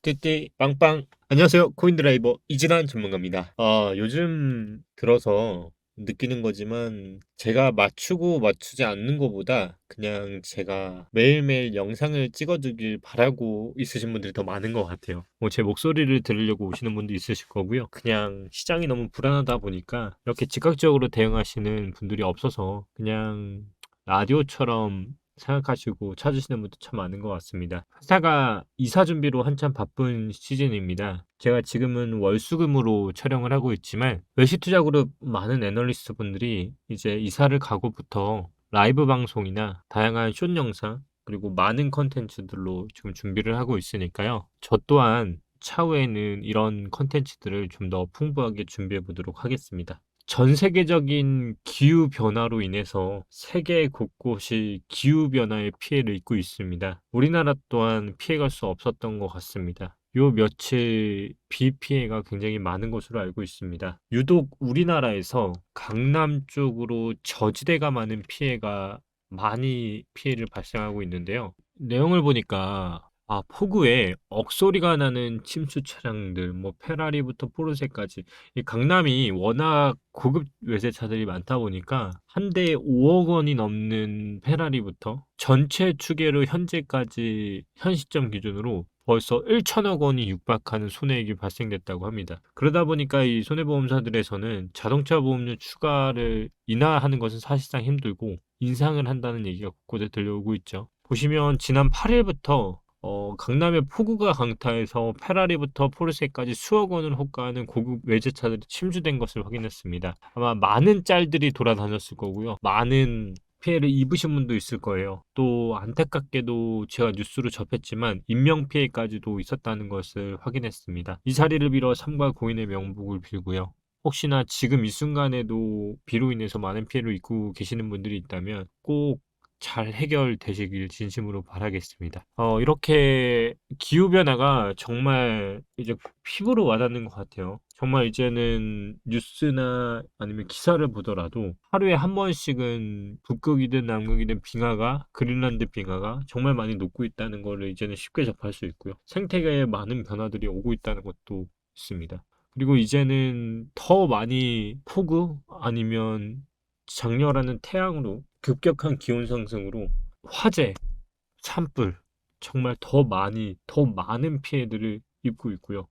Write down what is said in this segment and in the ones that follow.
띠띠 빵빵. 안녕하세요. 코인드라이버 이진환 전문가입니다. 요즘 들어서 느끼는 거지만 제가 맞추고 맞추지 않는 것보다 그냥 제가 매일매일 영상을 찍어주길 바라고 있으신 분들이 더 많은 것 같아요. 뭐 제 목소리를 들으려고 오시는 분도 있으실 거고요. 그냥 시장이 너무 불안하다 보니까 이렇게 즉각적으로 대응하시는 분들이 없어서 그냥 라디오처럼 생각하시고 찾으시는 분도 참 많은 것 같습니다. 회사가 이사 준비로 한참 바쁜 시즌입니다. 제가 지금은 월수금으로 촬영을 하고 있지만 외시투자그룹 많은 애널리스트 분들이 이제 이사를 가고부터 라이브 방송이나 다양한 숏 영상 그리고 많은 컨텐츠들로 지금 준비를 하고 있으니까요. 저 또한 차후에는 이런 컨텐츠들을 좀 더 풍부하게 준비해 보도록 하겠습니다. 전 세계적인 기후 변화로 인해서 세계 곳곳이 기후 변화의 피해를 입고 있습니다. 우리나라 또한 피해갈 수 없었던 것 같습니다. 요 며칠 비 피해가 굉장히 많은 것으로 알고 있습니다. 유독 우리나라에서 강남 쪽으로 저지대가 많은 피해가 많이 피해를 발생하고 있는데요. 내용을 보니까 폭우에 억소리가 나는 침수 차량들, 뭐 페라리부터 포르쉐까지 이 강남이 워낙 고급 외제차들이 많다 보니까 한 대에 5억 원이 넘는 페라리부터 전체 추계로 현재까지 현 시점 기준으로 벌써 1천억 원이 육박하는 손해액이 발생됐다고 합니다. 그러다 보니까 이 손해보험사들에서는 자동차 보험료 추가를 인하하는 것은 사실상 힘들고 인상을 한다는 얘기가 곳곳에 들려오고 있죠. 보시면 지난 8일부터 강남의 폭우가 강타해서 페라리부터 포르쉐까지 수억 원을 호가하는 고급 외제차들이 침수된 것을 확인했습니다. 아마 많은 짤들이 돌아다녔을 거고요. 많은 피해를 입으신 분도 있을 거예요. 또 안타깝게도 제가 뉴스로 접했지만 인명피해까지도 있었다는 것을 확인했습니다. 이 자리를 빌어 삼가 고인의 명복을 빌고요. 혹시나 지금 이 순간에도 비로 인해서 많은 피해를 입고 계시는 분들이 있다면 꼭 잘 해결되시길 진심으로 바라겠습니다. 이렇게 기후변화가 정말 이제 피부로 와닿는 것 같아요. 정말 이제는 뉴스나 아니면 기사를 보더라도 하루에 한 번씩은 북극이든 남극이든 빙하가, 그린란드 빙하가 정말 많이 녹고 있다는 거를 이제는 쉽게 접할 수 있고요. 생태계에 많은 변화들이 오고 있다는 것도 있습니다. 그리고 이제는 더 많이 폭우 아니면 장렬하는 태양으로 급격한 기온 상승으로 화재, 산불 정말 더 많은 피해들을 입고 있고요.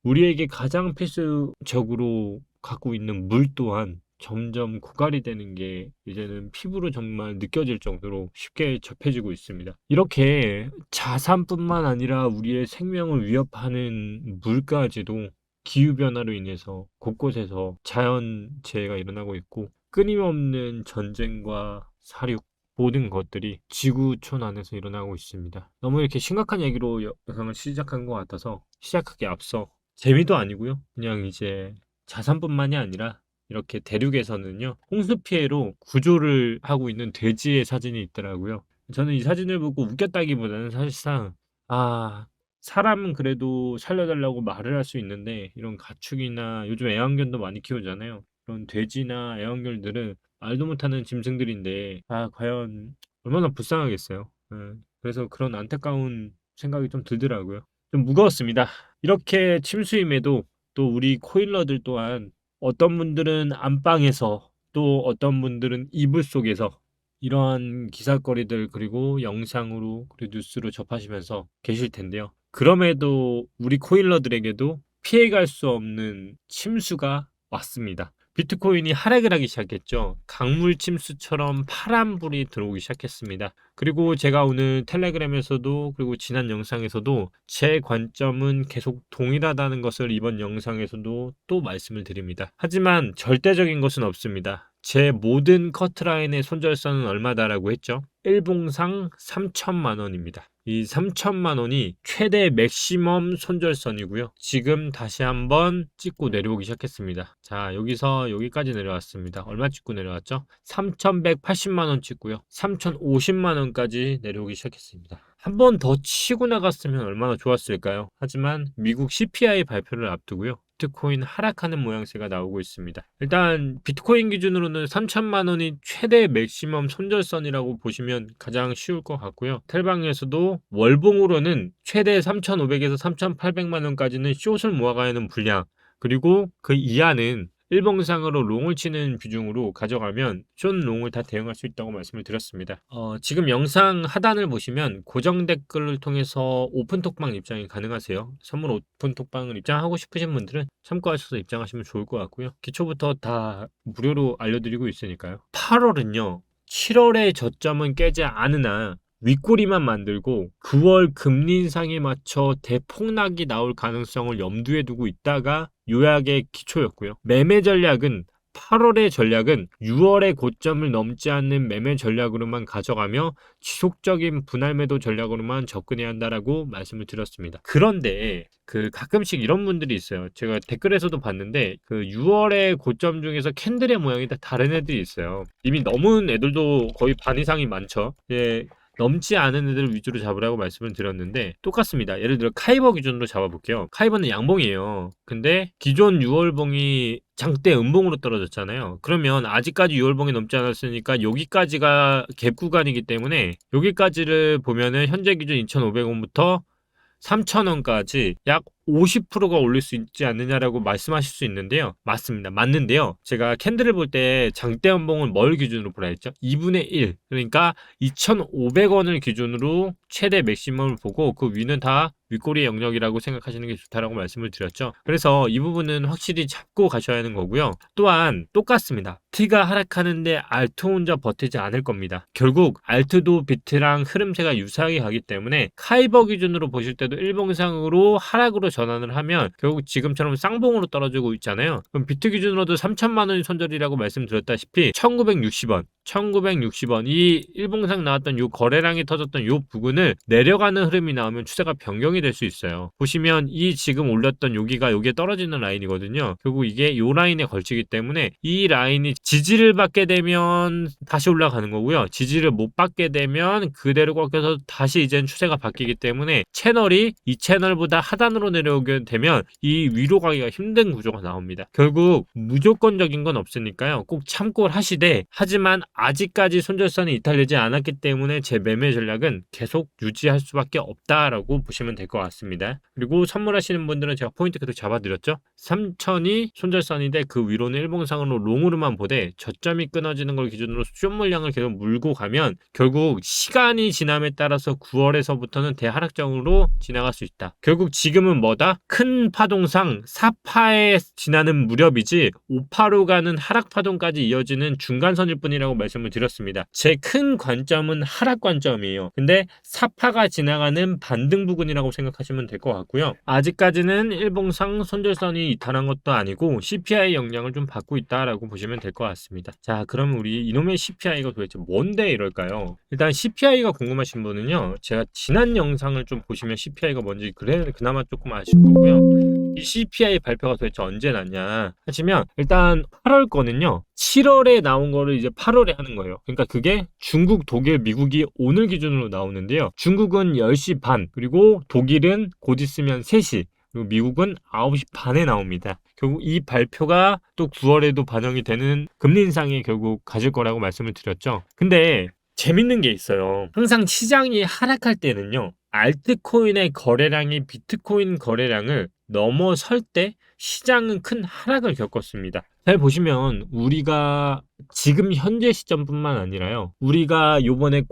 우리에게 가장 필수적으로 갖고 있는 물 또한 점점 고갈이 되는 게 이제는 피부로 정말 느껴질 정도로 쉽게 접해지고 있습니다. 이렇게 자산뿐만 아니라 우리의 생명을 위협하는 물까지도 기후변화로 인해서 곳곳에서 자연재해가 일어나고 있고 끊임없는 전쟁과 사륙 모든 것들이 지구촌 안에서 일어나고 있습니다. 너무 이렇게 심각한 얘기로 영상을 시작한 것 같아서 시작하기 앞서 재미도 아니고요. 그냥 이제 자산뿐만이 아니라 이렇게 대륙에서는요. 홍수 피해로 구조를 하고 있는 돼지의 사진이 있더라고요. 저는 이 사진을 보고 웃겼다기보다는 사실상 아, 사람은 그래도 살려달라고 말을 할 수 있는데 이런 가축이나 요즘 애완견도 많이 키우잖아요. 그런 돼지나 애완견들은 말도 못하는 짐승들인데 과연 얼마나 불쌍하겠어요. 그래서 그런 안타까운 생각이 좀 들더라고요. 좀 무거웠습니다. 이렇게 침수임에도 또 우리 코일러들 또한 어떤 분들은 안방에서 또 어떤 분들은 이불 속에서 이러한 기사거리들 그리고 영상으로 그리고 뉴스로 접하시면서 계실 텐데요. 그럼에도 우리 코일러들에게도 피해갈 수 없는 침수가 왔습니다. 비트코인이 하락을 하기 시작했죠. 강물 침수처럼 파란불이 들어오기 시작했습니다. 그리고 제가 오늘 텔레그램에서도 그리고 지난 영상에서도 제 관점은 계속 동일하다는 것을 이번 영상에서도 또 말씀을 드립니다. 하지만 절대적인 것은 없습니다. 제 모든 커트라인의 손절선은 얼마다라고 했죠? 일봉상 3천만 원입니다. 이 3천만 원이 최대 맥시멈 손절선이고요. 지금 다시 한번 찍고 내려오기 시작했습니다. 자, 여기서 여기까지 내려왔습니다. 얼마 찍고 내려왔죠? 3,180만 원 찍고요. 3,050만 원까지 내려오기 시작했습니다. 한 번 더 치고 나갔으면 얼마나 좋았을까요? 하지만 미국 CPI 발표를 앞두고요. 비트코인 하락하는 모양새가 나오고 있습니다. 일단 비트코인 기준으로는 3천만 원이 최대 맥시멈 손절선이라고 보시면 가장 쉬울 것 같고요. 텔방에서도 월봉으로는 최대 3,500에서 3,800만 원까지는 숏을 모아가는 분량, 그리고 그 이하는 일봉상으로 롱을 치는 비중으로 가져가면 숏 롱을 다 대응할 수 있다고 말씀을 드렸습니다. 지금 영상 하단을 보시면 고정 댓글을 통해서 오픈톡방 입장이 가능하세요. 선물 오픈톡방을 입장하고 싶으신 분들은 참고하셔서 입장하시면 좋을 것 같고요. 기초부터 다 무료로 알려드리고 있으니까요. 8월은요 7월의 저점은 깨지 않으나 윗꼬리만 만들고 9월 금리 인상에 맞춰 대폭락이 나올 가능성을 염두에 두고 있다가 요약의 기초였고요. 매매 전략은 8월의 전략은 6월의 고점을 넘지 않는 매매 전략으로만 가져가며 지속적인 분할 매도 전략으로만 접근해야 한다라고 말씀을 드렸습니다. 그런데 가끔씩 이런 분들이 있어요. 제가 댓글에서도 봤는데 6월의 고점 중에서 캔들의 모양이 다 다른 애들이 있어요. 이미 넘은 애들도 거의 반 이상이 많죠. 넘지 않은 애들 위주로 잡으라고 말씀을 드렸는데 똑같습니다. 예를 들어 카이버 기준으로 잡아볼게요. 카이버는 양봉이에요. 근데 기존 6월봉이 장대 음봉으로 떨어졌잖아요. 그러면 아직까지 6월봉이 넘지 않았으니까 여기까지가 갭 구간이기 때문에 여기까지를 보면은 현재 기준 2,500원부터 3,000원까지 약 50%가 올릴 수 있지 않느냐라고 말씀하실 수 있는데요. 맞습니다. 맞는데요. 제가 캔들을 볼 때 장대 연봉은 뭘 기준으로 보라 했죠? 2분의 1. 그러니까 2,500원을 기준으로 최대 맥시멈을 보고 그 위는 다 윗꼬리 영역이라고 생각하시는 게 좋다라고 말씀을 드렸죠. 그래서 이 부분은 확실히 잡고 가셔야 하는 거고요. 또한 똑같습니다. T가 하락하는데 알트 혼자 버티지 않을 겁니다. 결국 알트도 비트랑 흐름새가 유사하게 가기 때문에 카이버 기준으로 보실 때도 일봉상으로 하락으로 전환을 하면 결국 지금처럼 쌍봉으로 떨어지고 있잖아요. 그럼 비트 기준으로도 3천만 원이 손절이라고 말씀드렸다시피 1960원 이 일봉상 나왔던 요 거래량이 터졌던 요 부분을 내려가는 흐름이 나오면 추세가 변경이 될 수 있어요. 보시면 이 지금 올렸던 여기가 여기에 떨어지는 라인이거든요. 결국 이게 요 라인에 걸치기 때문에 이 라인이 지지를 받게 되면 다시 올라가는 거고요. 지지를 못 받게 되면 그대로 꺾여서 다시 이젠 추세가 바뀌기 때문에 채널이 이 채널보다 하단으로 내려오게 되면 이 위로 가기가 힘든 구조가 나옵니다. 결국 무조건적인 건 없으니까요. 꼭 참고를 하시되, 하지만 아직까지 손절선이 이탈되지 않았기 때문에 제 매매 전략은 계속 유지할 수밖에 없다라고 보시면 될 것 같습니다. 그리고 선물하시는 분들은 제가 포인트 계속 잡아드렸죠. 3천이 손절선인데 그 위로는 일봉상으로 롱으로만 보되 저점이 끊어지는 걸 기준으로 숏 물량을 계속 물고 가면 결국 시간이 지남에 따라서 9월에서부터는 대하락장으로 지나갈 수 있다. 결국 지금은 뭐다? 큰 파동상 4파에 지나는 무렵이지 5파로 가는 하락 파동까지 이어지는 중간선일 뿐이라고 말씀을 드렸습니다. 제 큰 관점은 하락 관점이에요. 근데 4파가 지나가는 반등 부근이라고 생각하시면 될 것 같고요. 아직까지는 일봉상 손절선이 이탈한 것도 아니고 CPI 영향을 좀 받고 있다라고 보시면 될 것 같습니다. 자, 그럼 우리 이놈의 CPI가 도대체 뭔데 이럴까요? 일단 CPI가 궁금하신 분은요, 제가 지난 영상을 좀 보시면 CPI가 뭔지 그나마 조금 아실 거고요. 이 CPI 발표가 도대체 언제 났냐 하시면, 일단 8월 거는요 7월에 나온 거를 이제 8월에 하는 거예요. 그러니까 그게 중국, 독일, 미국이 오늘 기준으로 나오는데요. 중국은 10시 반, 그리고 독일은 곧 있으면 3시, 그리고 미국은 9시 반에 나옵니다. 결국 이 발표가 또 9월에도 반영이 되는 금리 인상에 결국 가질 거라고 말씀을 드렸죠. 근데 재밌는 게 있어요. 항상 시장이 하락할 때는요, 알트코인의 거래량이 비트코인 거래량을 넘어설 때 시장은 큰 하락을 겪었습니다. 잘 보시면 우리가 지금 현재 시점뿐만 아니라요, 우리가 요번에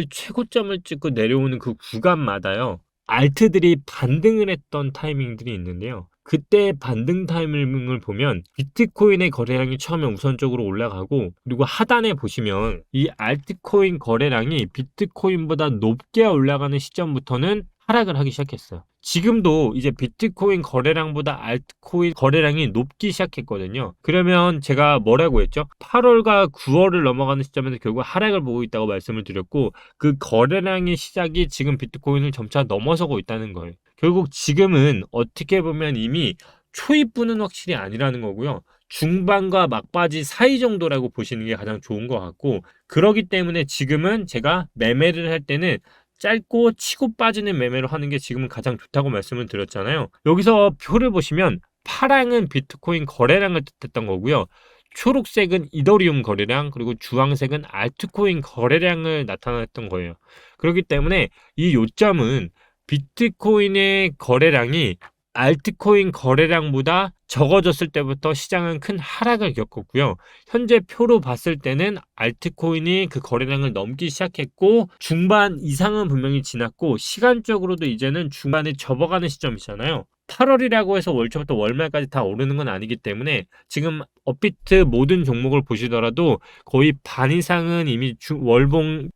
최고점을 찍고 내려오는 그 구간마다요, 알트들이 반등을 했던 타이밍들이 있는데요. 그때 반등 타이밍을 보면 비트코인의 거래량이 처음에 우선적으로 올라가고, 그리고 하단에 보시면 이 알트코인 거래량이 비트코인보다 높게 올라가는 시점부터는 하락을 하기 시작했어요. 지금도 이제 비트코인 거래량보다 알트코인 거래량이 높기 시작했거든요. 그러면 제가 뭐라고 했죠? 8월과 9월을 넘어가는 시점에서 결국 하락을 보고 있다고 말씀을 드렸고, 그 거래량의 시작이 지금 비트코인을 점차 넘어서고 있다는 거예요. 결국 지금은 어떻게 보면 이미 초입부는 확실히 아니라는 거고요. 중반과 막바지 사이 정도라고 보시는 게 가장 좋은 것 같고, 그러기 때문에 지금은 제가 매매를 할 때는 짧고 치고 빠지는 매매를 하는 게 지금은 가장 좋다고 말씀을 드렸잖아요. 여기서 표를 보시면 파랑은 비트코인 거래량을 뜻했던 거고요. 초록색은 이더리움 거래량, 그리고 주황색은 알트코인 거래량을 나타냈던 거예요. 그렇기 때문에 이 요점은 비트코인의 거래량이 알트코인 거래량보다 적어졌을 때부터 시장은 큰 하락을 겪었고요. 현재 표로 봤을 때는 알트코인이 그 거래량을 넘기 시작했고, 중반 이상은 분명히 지났고, 시간적으로도 이제는 중반에 접어가는 시점이잖아요. 8월이라고 해서 월 초부터 월말까지 다 오르는 건 아니기 때문에 지금 업비트 모든 종목을 보시더라도 거의 반 이상은 이미 월봉을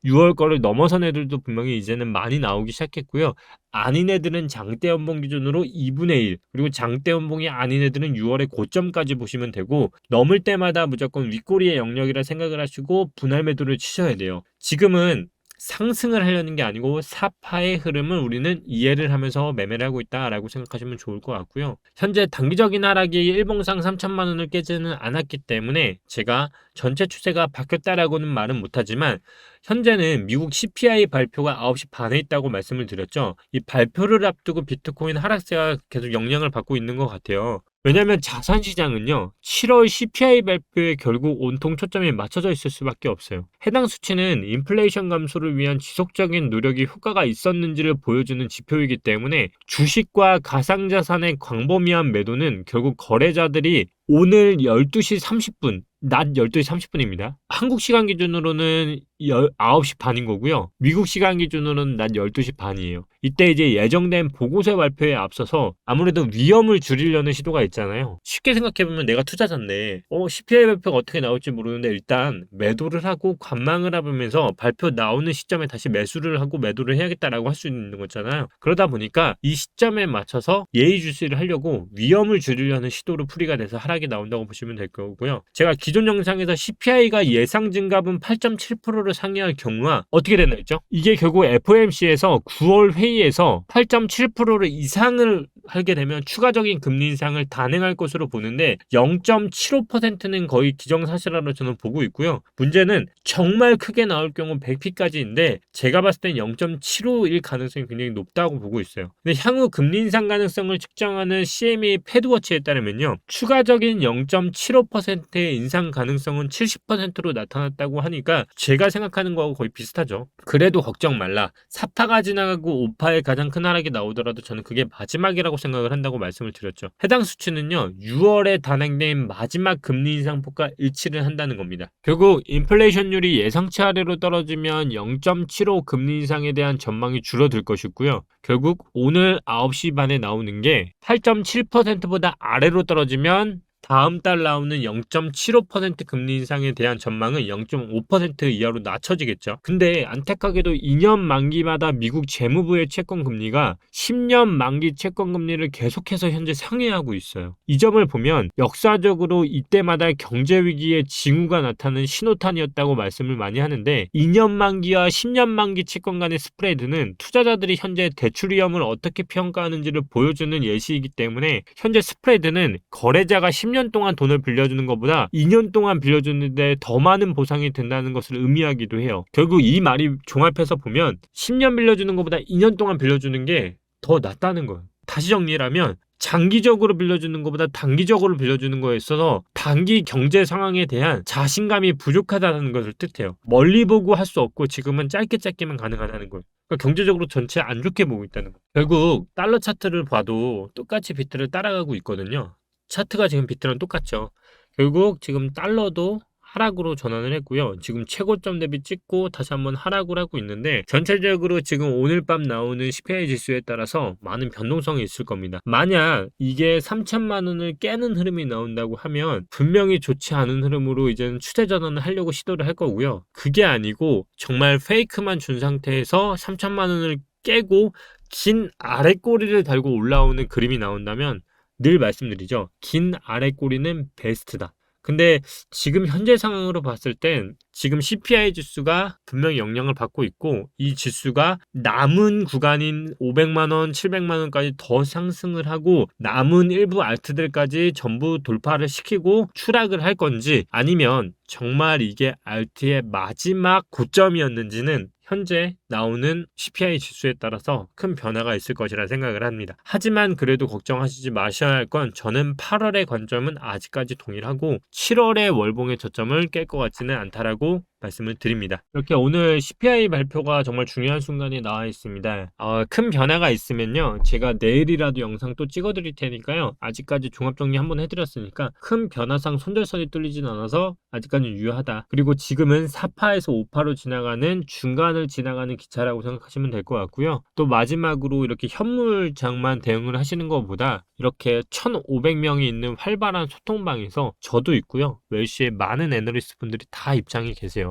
6월 거를 넘어선 애들도 분명히 이제는 많이 나오기 시작했고요. 아닌 애들은 장대 연봉 기준으로 2분의 1, 그리고 장대 연봉이 아닌 애들은 6월의 고점까지 보시면 되고, 넘을 때마다 무조건 윗꼬리의 영역이라 생각을 하시고 분할 매도를 치셔야 돼요. 지금은 상승을 하려는 게 아니고 사파의 흐름을 우리는 이해를 하면서 매매를 하고 있다라고 생각하시면 좋을 것 같고요. 현재 단기적인 하락이 일봉상 3천만 원을 깨지는 않았기 때문에 제가 전체 추세가 바뀌었다라고는 말은 못하지만, 현재는 미국 CPI 발표가 9시 반에 있다고 말씀을 드렸죠. 이 발표를 앞두고 비트코인 하락세가 계속 영향을 받고 있는 것 같아요. 왜냐하면 자산 시장은요, 7월 CPI 발표에 결국 온통 초점이 맞춰져 있을 수밖에 없어요. 해당 수치는 인플레이션 감소를 위한 지속적인 노력이 효과가 있었는지를 보여주는 지표이기 때문에, 주식과 가상자산의 광범위한 매도는 결국 거래자들이 오늘 12시 30분, 낮 12시 30분입니다. 한국 시간 기준으로는 9시 반인 거고요. 미국 시간 기준으로는 낮 12시 반이에요. 이때 이제 예정된 보고서 발표에 앞서서 아무래도 위험을 줄이려는 시도가 있잖아요. 쉽게 생각해보면 내가 투자자인데 CPI 발표가 어떻게 나올지 모르는데 일단 매도를 하고 관망을 해보면서 발표 나오는 시점에 다시 매수를 하고 매도를 해야겠다라고 할 수 있는 거잖아요. 그러다 보니까 이 시점에 맞춰서 예의주시를 하려고 위험을 줄이려는 시도로 풀이가 돼서 하락이 나온다고 보시면 될 거고요. 제가 기존 영상에서 CPI가 예상 증가분 8.7%를 상회할 경우가 어떻게 되나 했죠? 이게 결국 FOMC에서 9월 회의에서 8.7%를 이상을 하게 되면 추가적인 금리 인상을 단행할 것으로 보는데, 0.75%는 거의 기정사실화로 저는 보고 있고요. 문제는 정말 크게 나올 경우 100피까지인데 제가 봤을 땐 0.75일 가능성이 굉장히 높다고 보고 있어요. 근데 향후 금리 인상 가능성을 측정하는 CME 패드워치에 따르면요, 추가적인 0.75%의 인상 가능성은 70%로 나타났다고 하니까 제가 생각하는 거하고 거의 비슷하죠. 그래도 걱정 말라. 4파가 지나가고 5파의 가장 큰 하락이 나오더라도 저는 그게 마지막이라고 생각을 한다고 말씀을 드렸죠. 해당 수치는요, 6월에 단행된 마지막 금리 인상폭과 일치를 한다는 겁니다. 결국 인플레이션율이 예상치 아래로 떨어지면 0.75 금리 인상에 대한 전망이 줄어들 것이고요. 결국 오늘 9시 반에 나오는 게 8.7%보다 아래로 떨어지면 다음 달 나오는 0.75% 금리 인상에 대한 전망은 0.5% 이하로 낮춰지겠죠. 근데 안타깝게도 2년 만기마다 미국 재무부의 채권 금리가 10년 만기 채권 금리를 계속해서 현재 상회하고 있어요. 이 점을 보면 역사적으로 이때마다 경제 위기의 징후가 나타나는 신호탄이었다고 말씀을 많이 하는데, 2년 만기와 10년 만기 채권 간의 스프레드는 투자자들이 현재 대출 위험을 어떻게 평가하는지를 보여주는 예시이기 때문에, 현재 스프레드는 거래자가 10년 동안 돈을 빌려주는 것보다 2년 동안 빌려주는데 더 많은 보상이 된다는 것을 의미하기도 해요. 결국 이 말이 종합해서 보면 10년 빌려주는 것보다 2년 동안 빌려주는 게 더 낫다는 거예요. 다시 정리를 하면 장기적으로 빌려주는 것보다 단기적으로 빌려주는 거에 있어서 단기 경제 상황에 대한 자신감이 부족하다는 것을 뜻해요. 멀리 보고 할 수 없고 지금은 짧게만 가능하다는 거예요. 그러니까 경제적으로 전체 안 좋게 보고 있다는 거예요. 결국 달러 차트를 봐도 똑같이 비트를 따라가고 있거든요. 차트가 지금 비트랑 똑같죠. 결국 지금 달러도 하락으로 전환을 했고요. 지금 최고점 대비 찍고 다시 한번 하락을 하고 있는데, 전체적으로 지금 오늘 밤 나오는 CPI 지수에 따라서 많은 변동성이 있을 겁니다. 만약 이게 3천만 원을 깨는 흐름이 나온다고 하면 분명히 좋지 않은 흐름으로 이제는 추세 전환을 하려고 시도를 할 거고요. 그게 아니고 정말 페이크만 준 상태에서 3천만 원을 깨고 긴 아래 꼬리를 달고 올라오는 그림이 나온다면, 늘 말씀드리죠. 긴 아래 꼬리는 베스트다. 근데 지금 현재 상황으로 봤을 땐 지금 CPI 지수가 분명히 영향을 받고 있고, 이 지수가 남은 구간인 500만 원, 700만 원까지 더 상승을 하고 남은 일부 알트들까지 전부 돌파를 시키고 추락을 할 건지, 아니면 정말 이게 알트의 마지막 고점이었는지는 현재 나오는 CPI 지수에 따라서 큰 변화가 있을 것이라 생각을 합니다. 하지만 그래도 걱정하시지 마셔야 할 건 저는 8월의 관점은 아직까지 동일하고 7월의 월봉의 저점을 깰 것 같지는 않다라고 말씀을 드립니다. 이렇게 오늘 CPI 발표가 정말 중요한 순간에 나와 있습니다. 큰 변화가 있으면요, 제가 내일이라도 영상 또 찍어 드릴 테니까요. 아직까지 종합정리 한번 해드렸으니까 큰 변화상 손절선이 뚫리진 않아서 아직까지는 유효하다. 그리고 지금은 4파에서 5파로 지나가는 중간을 지나가는 기차라고 생각하시면 될 것 같고요. 또 마지막으로 이렇게 현물장만 대응을 하시는 것보다 이렇게 1,500명이 있는 활발한 소통방에서 저도 있고요, 웰시의 많은 애널리스트 분들이 다 입장이 계세요.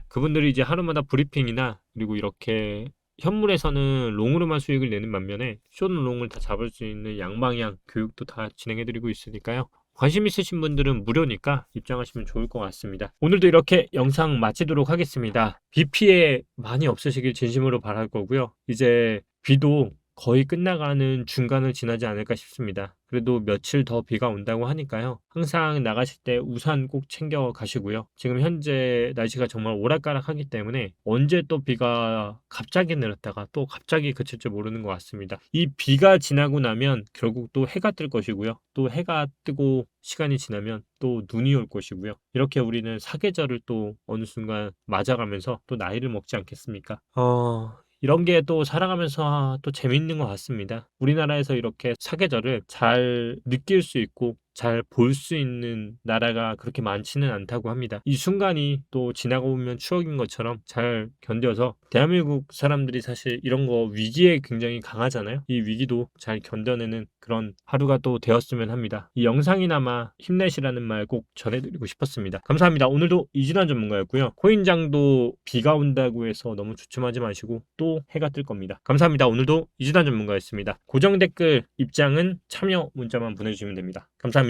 그분들이 이제 하루마다 브리핑이나 그리고 이렇게 현물에서는 롱으로만 수익을 내는 반면에 숏 롱을 다 잡을 수 있는 양방향 교육도 다 진행해드리고 있으니까요. 관심 있으신 분들은 무료니까 입장하시면 좋을 것 같습니다. 오늘도 이렇게 영상 마치도록 하겠습니다. 비 피해 많이 없으시길 진심으로 바랄 거고요. 이제 비도 거의 끝나가는 중간을 지나지 않을까 싶습니다. 그래도 며칠 더 비가 온다고 하니까요. 항상 나가실 때 우산 꼭 챙겨 가시고요. 지금 현재 날씨가 정말 오락가락하기 때문에 언제 또 비가 갑자기 내렸다가 또 갑자기 그칠 줄 모르는 것 같습니다. 이 비가 지나고 나면 결국 또 해가 뜰 것이고요. 또 해가 뜨고 시간이 지나면 또 눈이 올 것이고요. 이렇게 우리는 사계절을 또 어느 순간 맞아가면서 또 나이를 먹지 않겠습니까? 이런 게 또 살아가면서 또 재밌는 것 같습니다. 우리나라에서 이렇게 사계절을 잘 느낄 수 있고 잘 볼 수 있는 나라가 그렇게 많지는 않다고 합니다. 이 순간이 또 지나고 보면 추억인 것처럼 잘 견뎌서, 대한민국 사람들이 사실 이런 거 위기에 굉장히 강하잖아요. 이 위기도 잘 견뎌내는 그런 하루가 또 되었으면 합니다. 이 영상이나마 힘내시라는 말 꼭 전해드리고 싶었습니다. 감사합니다. 오늘도 이진환 전문가였고요. 코인장도 비가 온다고 해서 너무 주춤하지 마시고 또 해가 뜰 겁니다. 감사합니다. 오늘도 이진환 전문가였습니다. 고정 댓글 입장은 참여 문자만 보내주시면 됩니다. 감사합니다.